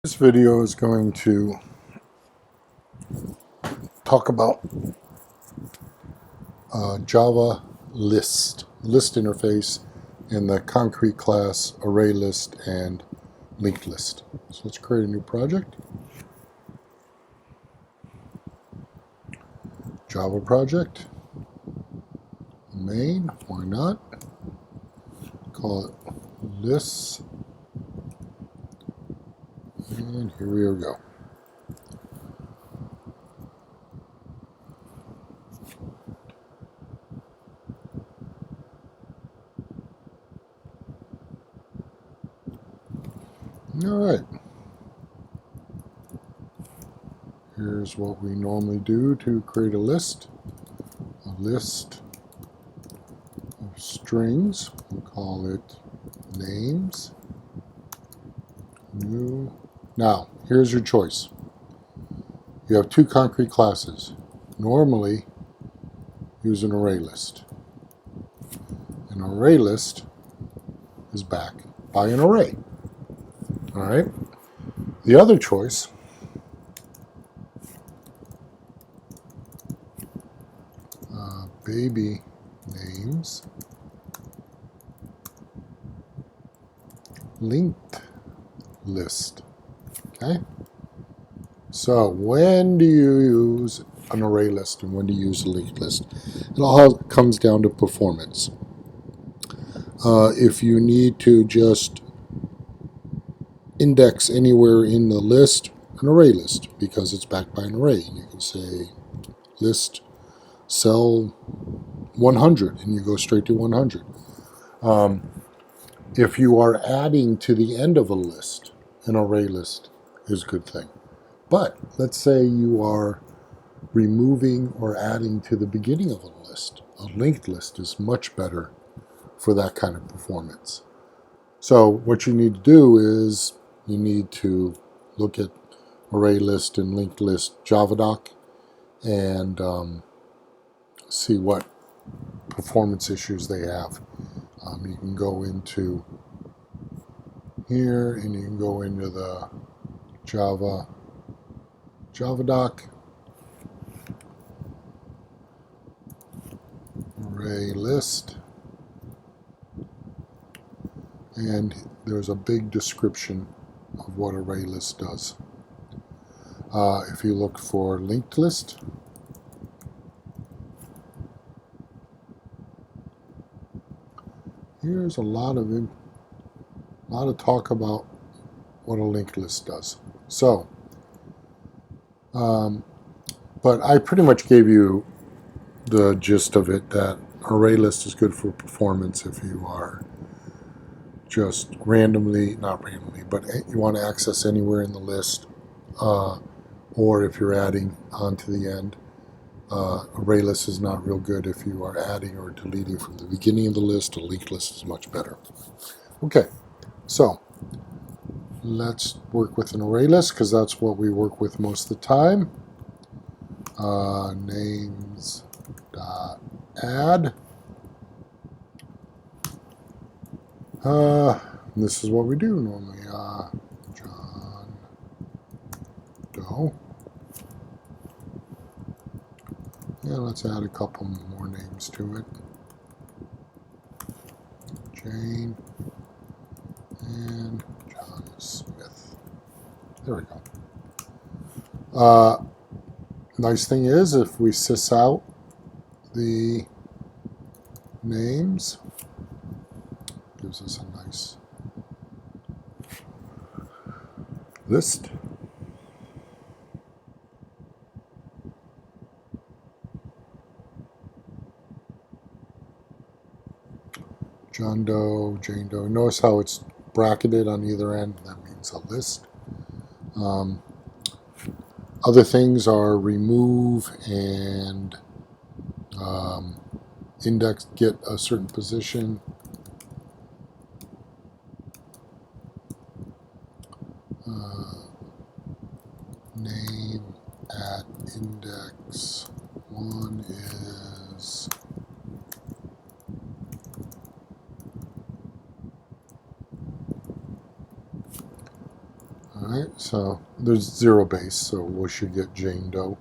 This video is going to talk about Java list interface in the concrete class ArrayList and LinkedList. So let's create a new project. Java project. Main, why not? Call it lists. And here we go. All right. Here's what we normally do to create a list. A list of strings. We'll call it names. New. Now, here's your choice. You have two concrete classes. Normally, use an array list. An array list is backed by an array. All right. The other choice baby names linked list. Okay. So when do you use an array list and when do you use a linked list? It all comes down to performance. If you need to just index anywhere in the list, an array list, because it's backed by an array. You can say list cell 100 and you go straight to 100. If you are adding to the end of a list, an array list is a good thing. But let's say you are removing or adding to the beginning of a list. A linked list is much better for that kind of performance. So what you need to do is you need to look at ArrayList and LinkedList JavaDoc and see what performance issues they have. You can go into here and you can go into the JavaDoc. ArrayList. And there's a big description of what ArrayList does. If you look for linked list, here's a lot of talk about what a linked list does. So, but I pretty much gave you the gist of it, that ArrayList is good for performance if you are just not randomly, but you want to access anywhere in the list, or if you're adding onto the end. ArrayList is not real good if you are adding or deleting from the beginning of the list. A linked list is much better. Okay, so let's work with an array list because that's what we work with most of the time. Names.add. This is what we do normally. John Doe. Yeah, let's add a couple more names to it. Jane and John Smith. There we go. Nice thing is, if we sys out the names, gives us a nice list. John Doe, Jane Doe. Notice how it's bracketed on either end. That means a list. Other things are remove and index, get a certain position. Name at index 1 is alright, So there's 0 base, so we should get Jane Doe.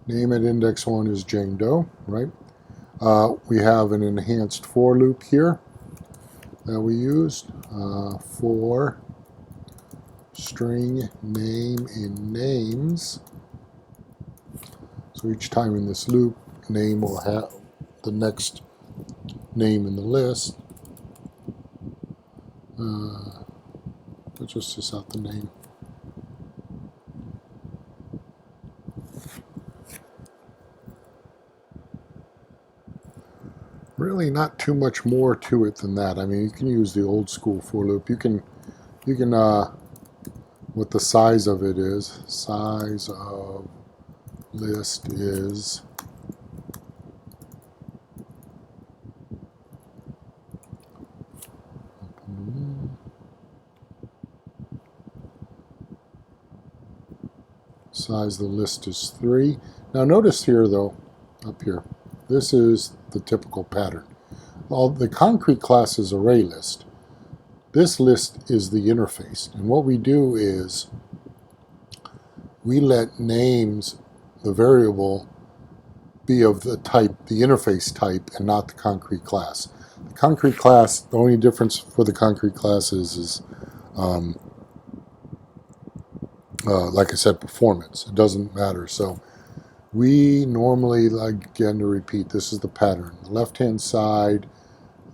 Name at index 1 is Jane Doe, right? We have an enhanced for loop here that we used. For string name in names. So each time in this loop, name will have the next name in the list. Let's just suss out the name. Really not too much more to it than that. I mean, you can use the old school for loop. You can what the size of it is. Size of list is size of the list is 3. Now notice here though, up here, this is the typical pattern. Well, the concrete class is ArrayList. This list is the interface, and what we do is we let names, the variable, be of the type, the interface type, and not the concrete class. The concrete class, the only difference for the concrete class is like I said, performance. It doesn't matter. So we normally, again to repeat, this is the pattern. The left-hand side,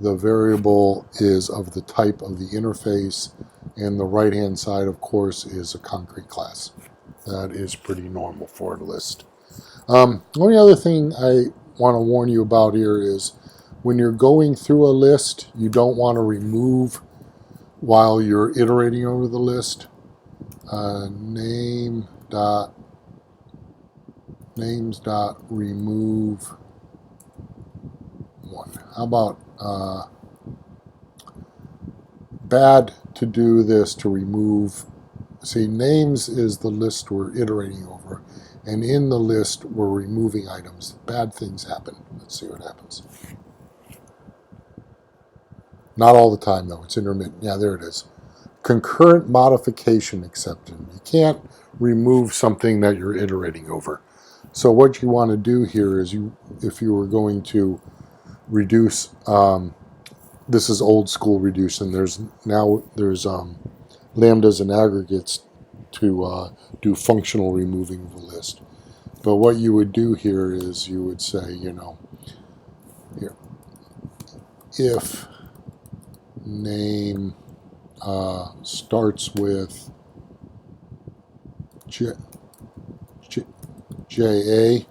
the variable is of the type of the interface, and the right-hand side, of course, is a concrete class. That is pretty normal for a list. Only other thing I want to warn you about here is when you're going through a list, you don't want to remove while you're iterating over the list. Names dot remove one. How about bad to do this to remove? See, names is the list we're iterating over, and in the list we're removing items. Bad things happen. Let's see what happens. Not all the time though. It's intermittent. Yeah, there it is. Concurrent modification accepted. You can't remove something that you're iterating over. So what you want to do here is, if you were going to reduce, this is old school reducing. There's lambdas and aggregates to do functional removing of a list. But what you would do here is you would say, here, if name starts with JA,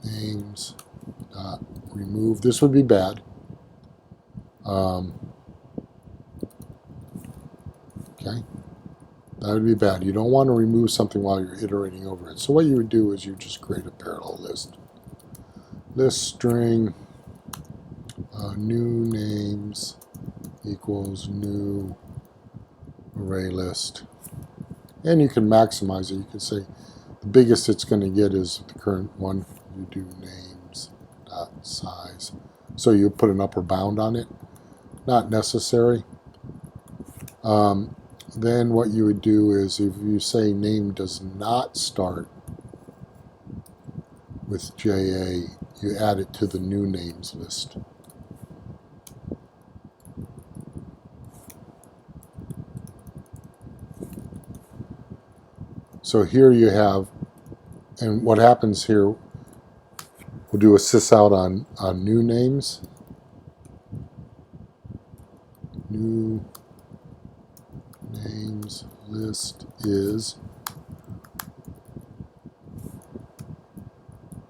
names dot remove. This would be bad. Okay, that would be bad. You don't want to remove something while you're iterating over it. So what you would do is you just create a parallel list. List string new names equals new array list. And you can maximize it. You can say the biggest it's going to get is the current one. You do names dot size. So you put an upper bound on it. Not necessary. Then what you would do is, if you say name does not start with JA, you add it to the new names list. So here you have, and what happens here, we'll do a sys out on new names. New names list is,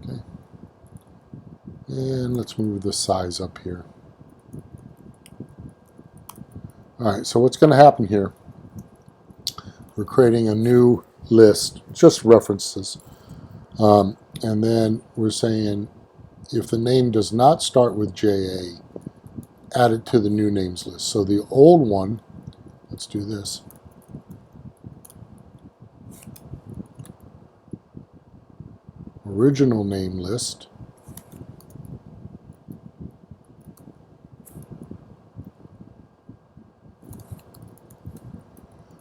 okay, and let's move the size up here. All right, so what's going to happen here, we're creating a new list, just references, and then we're saying if the name does not start with JA, add it to the new names list. So the old one, let's do this. original name list.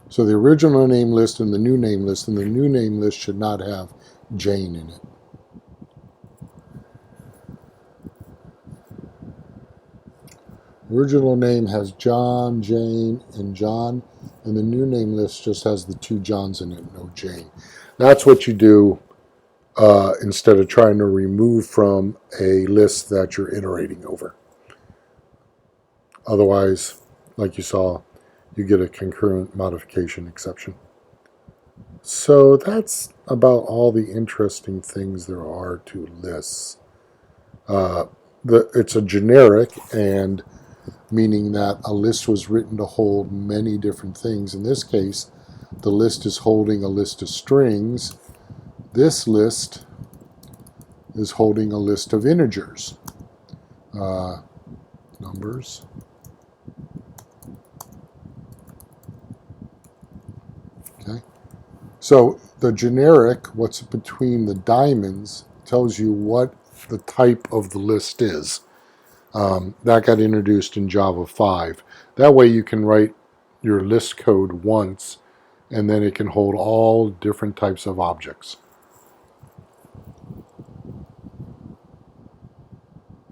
So the original name list and the new name list, and the new name list should not have Jane in it. Original name has John, Jane, and John, and the new name list just has the 2 Johns in it, no Jane. That's what you do instead of trying to remove from a list that you're iterating over. Otherwise, like you saw, you get a concurrent modification exception. So that's about all the interesting things there are to lists. It's a generic, and meaning that a list was written to hold many different things. In this case, the list is holding a list of strings. This list is holding a list of integers, numbers. Okay. So the generic, what's between the diamonds, tells you what the type of the list is. That got introduced in Java 5. That way you can write your list code once, and then it can hold all different types of objects.